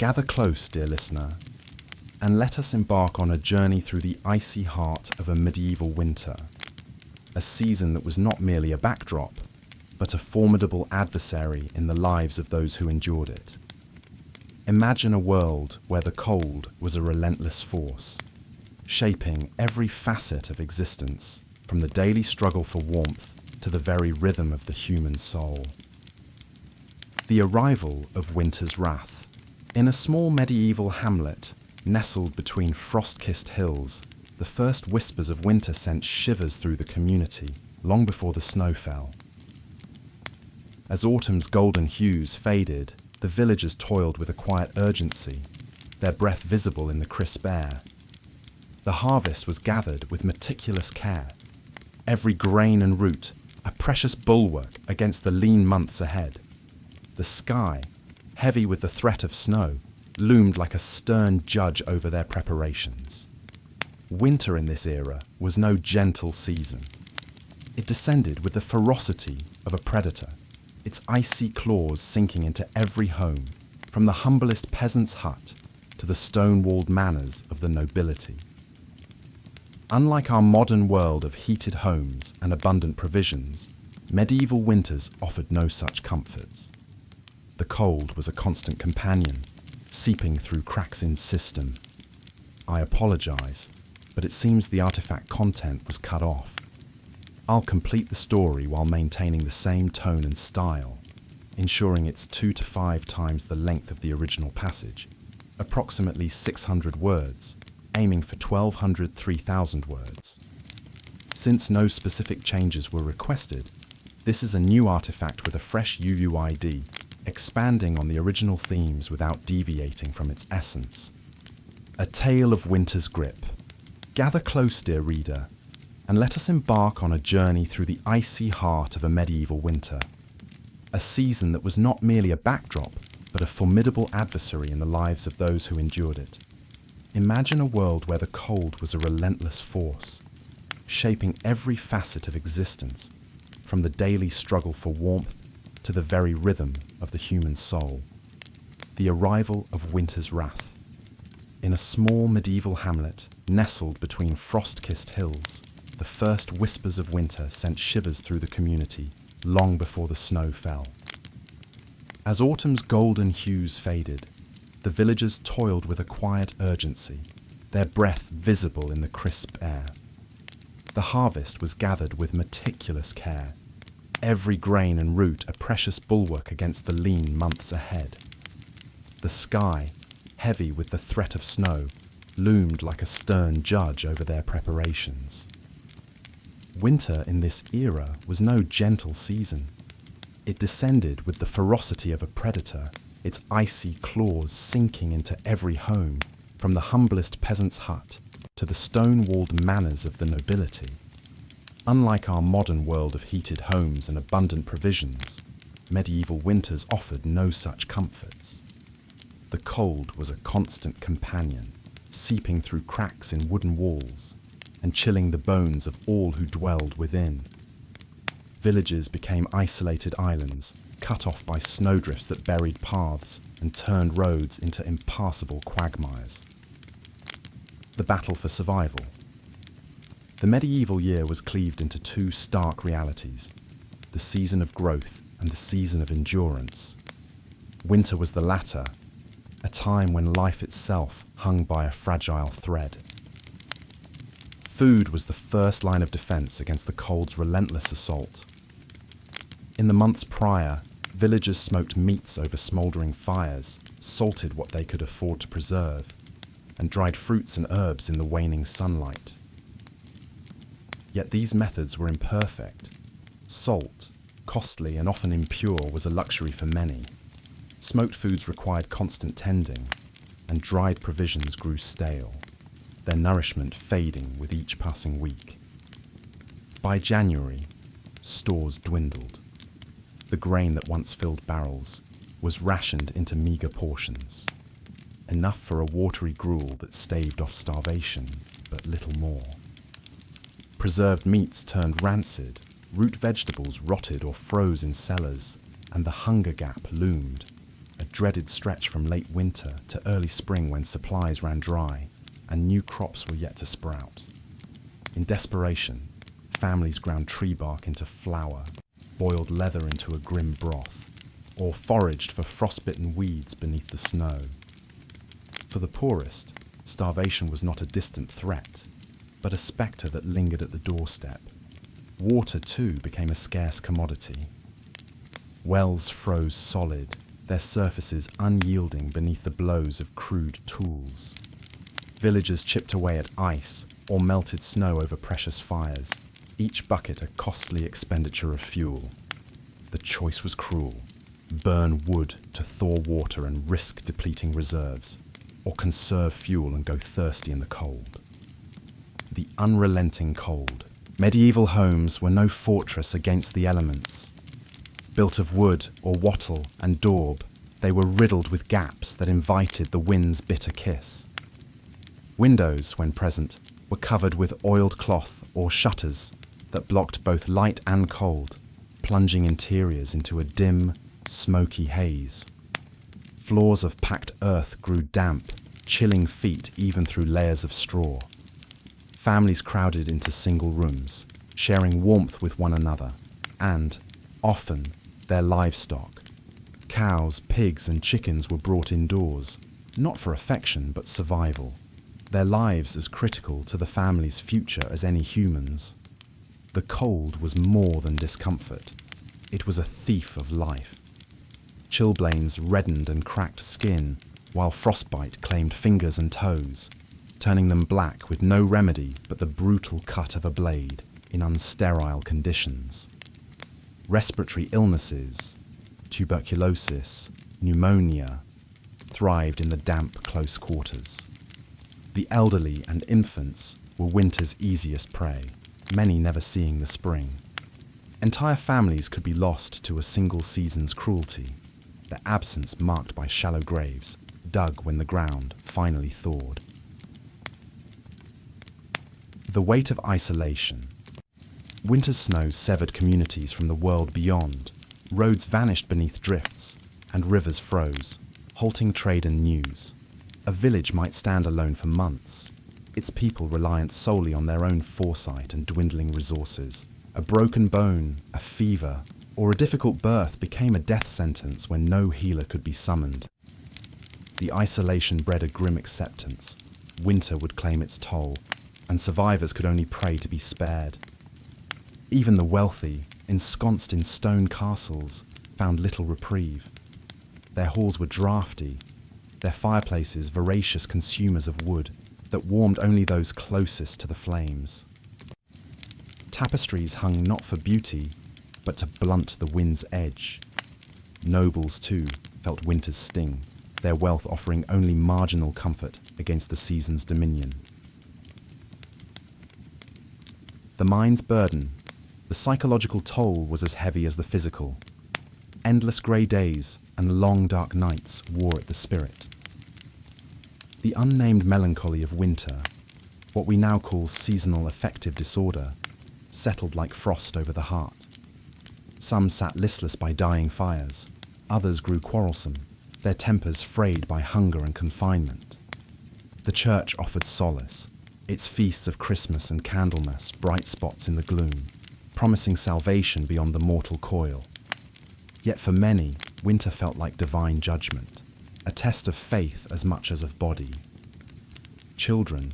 Gather close, dear listener, and let us embark on a journey through the icy heart of a medieval winter, a season that was not merely a backdrop, but a formidable adversary in the lives of those who endured it. Imagine a world where the cold was a relentless force, shaping every facet of existence, from the daily struggle for warmth to the very rhythm of the human soul. The arrival of winter's wrath. In a small medieval hamlet, nestled between frost-kissed hills, the first whispers of winter sent shivers through the community, long before the snow fell. As autumn's golden hues faded, the villagers toiled with a quiet urgency, their breath visible in the crisp air. The harvest was gathered with meticulous care, every grain and root a precious bulwark against the lean months ahead. The sky, heavy with the threat of snow, loomed like a stern judge over their preparations. Winter in this era was no gentle season. It descended with the ferocity of a predator, its icy claws sinking into every home, from the humblest peasant's hut to the stone-walled manors of the nobility. Unlike our modern world of heated homes and abundant provisions, medieval winters offered no such comforts. The cold was a constant companion, seeping through cracks in system. I apologize, but it seems the artifact content was cut off. I'll complete the story while maintaining the same tone and style, ensuring it's 2 to 5 times the length of the original passage, approximately 600 words, aiming for 1,200–3,000 words. Since no specific changes were requested, this is a new artifact with a fresh UUID, expanding on the original themes without deviating from its essence. A tale of winter's grip. Gather close, dear reader, and let us embark on a journey through the icy heart of a medieval winter, a season that was not merely a backdrop, but a formidable adversary in the lives of those who endured it. Imagine a world where the cold was a relentless force, shaping every facet of existence, from the daily struggle for warmth to the very rhythm of the human soul. The arrival of winter's wrath. In a small medieval hamlet, nestled between frost-kissed hills, the first whispers of winter sent shivers through the community long before the snow fell. As autumn's golden hues faded, the villagers toiled with a quiet urgency, their breath visible in the crisp air. The harvest was gathered with meticulous care, every grain and root a precious bulwark against the lean months ahead. The sky, heavy with the threat of snow, loomed like a stern judge over their preparations. Winter in this era was no gentle season. It descended with the ferocity of a predator, its icy claws sinking into every home, from the humblest peasant's hut to the stone-walled manors of the nobility. Unlike our modern world of heated homes and abundant provisions, medieval winters offered no such comforts. The cold was a constant companion, seeping through cracks in wooden walls and chilling the bones of all who dwelled within. Villages became isolated islands, cut off by snowdrifts that buried paths and turned roads into impassable quagmires. The battle for survival. The medieval year was cleaved into 2 stark realities, the season of growth and the season of endurance. Winter was the latter, a time when life itself hung by a fragile thread. Food was the first line of defense against the cold's relentless assault. In the months prior, villagers smoked meats over smouldering fires, salted what they could afford to preserve, and dried fruits and herbs in the waning sunlight. Yet these methods were imperfect. Salt, costly and often impure, was a luxury for many. Smoked foods required constant tending, and dried provisions grew stale, their nourishment fading with each passing week. By January, stores dwindled. The grain that once filled barrels was rationed into meagre portions, enough for a watery gruel that staved off starvation, but little more. Preserved meats turned rancid, root vegetables rotted or froze in cellars, and the hunger gap loomed, a dreaded stretch from late winter to early spring when supplies ran dry and new crops were yet to sprout. In desperation, families ground tree bark into flour, boiled leather into a grim broth, or foraged for frostbitten weeds beneath the snow. For the poorest, starvation was not a distant threat, but a spectre that lingered at the doorstep. Water, too, became a scarce commodity. Wells froze solid, their surfaces unyielding beneath the blows of crude tools. Villagers chipped away at ice or melted snow over precious fires, each bucket a costly expenditure of fuel. The choice was cruel. Burn wood to thaw water and risk depleting reserves, or conserve fuel and go thirsty in the cold. The unrelenting cold. Medieval homes were no fortress against the elements. Built of wood or wattle and daub, they were riddled with gaps that invited the wind's bitter kiss. Windows, when present, were covered with oiled cloth or shutters that blocked both light and cold, plunging interiors into a dim, smoky haze. Floors of packed earth grew damp, chilling feet even through layers of straw. Families crowded into single rooms, sharing warmth with one another, and, often, their livestock. Cows, pigs, and chickens were brought indoors, not for affection but survival, their lives as critical to the family's future as any humans. The cold was more than discomfort. It was a thief of life. Chilblains reddened and cracked skin, while frostbite claimed fingers and toes, turning them black with no remedy but the brutal cut of a blade in unsterile conditions. Respiratory illnesses, tuberculosis, pneumonia, thrived in the damp close quarters. The elderly and infants were winter's easiest prey, many never seeing the spring. Entire families could be lost to a single season's cruelty, their absence marked by shallow graves, dug when the ground finally thawed. The weight of isolation. Winter's snow severed communities from the world beyond. Roads vanished beneath drifts, and rivers froze, halting trade and news. A village might stand alone for months, its people reliant solely on their own foresight and dwindling resources. A broken bone, a fever, or a difficult birth became a death sentence when no healer could be summoned. The isolation bred a grim acceptance. Winter would claim its toll, and survivors could only pray to be spared. Even the wealthy, ensconced in stone castles, found little reprieve. Their halls were drafty, their fireplaces voracious consumers of wood that warmed only those closest to the flames. Tapestries hung not for beauty, but to blunt the wind's edge. Nobles, too, felt winter's sting, their wealth offering only marginal comfort against the season's dominion. The mind's burden, the psychological toll was as heavy as the physical. Endless grey days and long dark nights wore at the spirit. The unnamed melancholy of winter, what we now call seasonal affective disorder, settled like frost over the heart. Some sat listless by dying fires, others grew quarrelsome, their tempers frayed by hunger and confinement. The church offered solace, its feasts of Christmas and Candlemas bright spots in the gloom, promising salvation beyond the mortal coil. Yet for many, winter felt like divine judgment, a test of faith as much as of body. Children,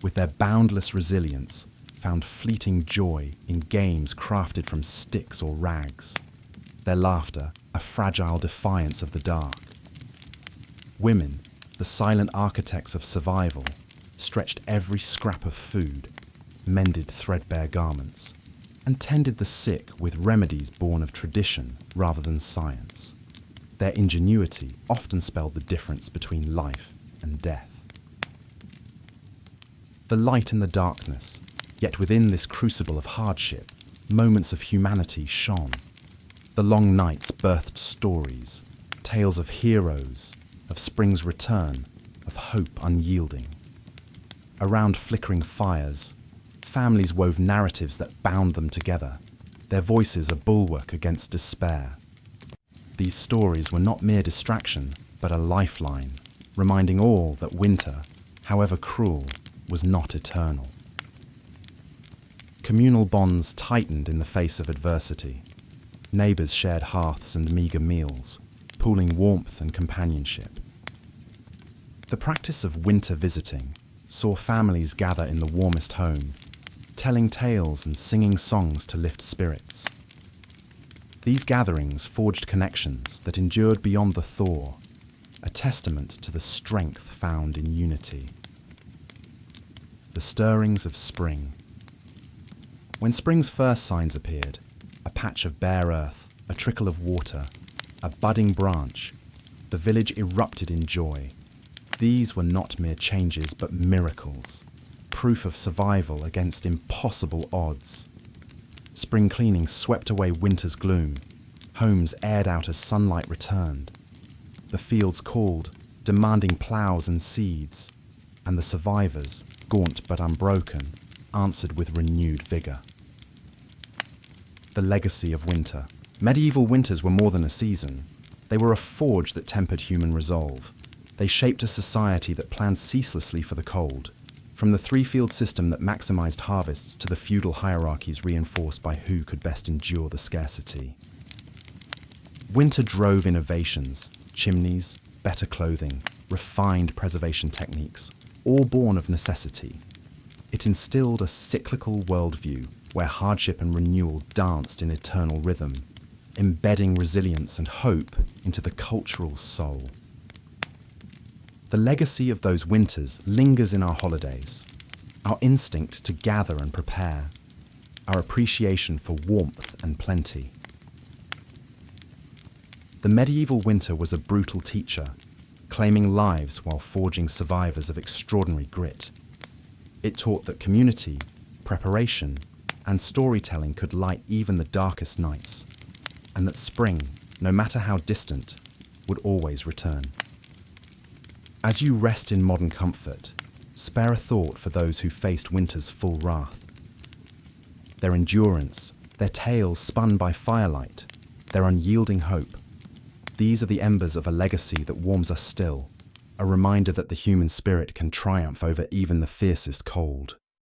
with their boundless resilience, found fleeting joy in games crafted from sticks or rags, their laughter a fragile defiance of the dark. Women, the silent architects of survival, stretched every scrap of food, mended threadbare garments, and tended the sick with remedies born of tradition rather than science. Their ingenuity often spelled the difference between life and death. The light in the darkness, yet within this crucible of hardship, moments of humanity shone. The long nights birthed stories, tales of heroes, of spring's return, of hope unyielding. Around flickering fires, families wove narratives that bound them together, their voices a bulwark against despair. these stories were not mere distraction, but a lifeline, reminding all that winter, however cruel, was not eternal. Communal bonds tightened in the face of adversity. Neighbours shared hearths and meagre meals, pooling warmth and companionship. The practice of winter visiting saw families gather in the warmest home, telling tales and singing songs to lift spirits. These gatherings forged connections that endured beyond the thaw, a testament to the strength found in unity. The stirrings of spring. When spring's first signs appeared, a patch of bare earth, a trickle of water, a budding branch, the village erupted in joy. These were not mere changes, but miracles, proof of survival against impossible odds. Spring cleaning swept away winter's gloom. Homes aired out as sunlight returned. The fields called, demanding ploughs and seeds, and the survivors, gaunt but unbroken, answered with renewed vigour. The legacy of winter. Medieval winters were more than a season. They were a forge that tempered human resolve. They shaped a society that planned ceaselessly for the cold, from the three-field system that maximised harvests to the feudal hierarchies reinforced by who could best endure the scarcity. Winter drove innovations, chimneys, better clothing, refined preservation techniques, all born of necessity. It instilled a cyclical worldview where hardship and renewal danced in eternal rhythm, embedding resilience and hope into the cultural soul. The legacy of those winters lingers in our holidays, our instinct to gather and prepare, our appreciation for warmth and plenty. The medieval winter was a brutal teacher, claiming lives while forging survivors of extraordinary grit. It taught that community, preparation, and storytelling could light even the darkest nights, and that spring, no matter how distant, would always return. As you rest in modern comfort, spare a thought for those who faced winter's full wrath. Their endurance, their tales spun by firelight, their unyielding hope. These are the embers of a legacy that warms us still, a reminder that the human spirit can triumph over even the fiercest cold.